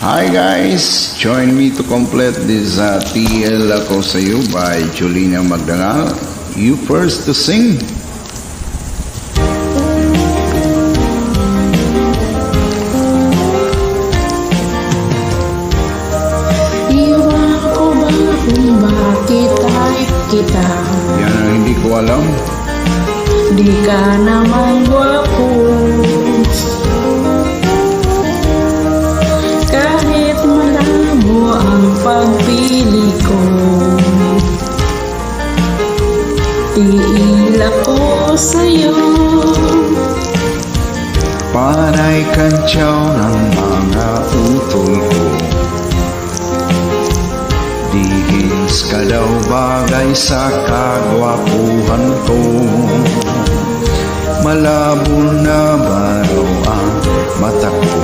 Hi guys! Join me to complete this TL Ako Sa'yo by Julina Magdangal. You first to sing. Iwan ko ba kung bakit type kita? Yan ang hindi ko alam. Di ka naman gwapo. Kahit malabo ang pagpili ko, tiil ako sa'yo. Panay kantyaw ng mga utol ko. Dihins ka daw bagay sa kagwapuhan ko. Malabo na ba raw ang mata ko?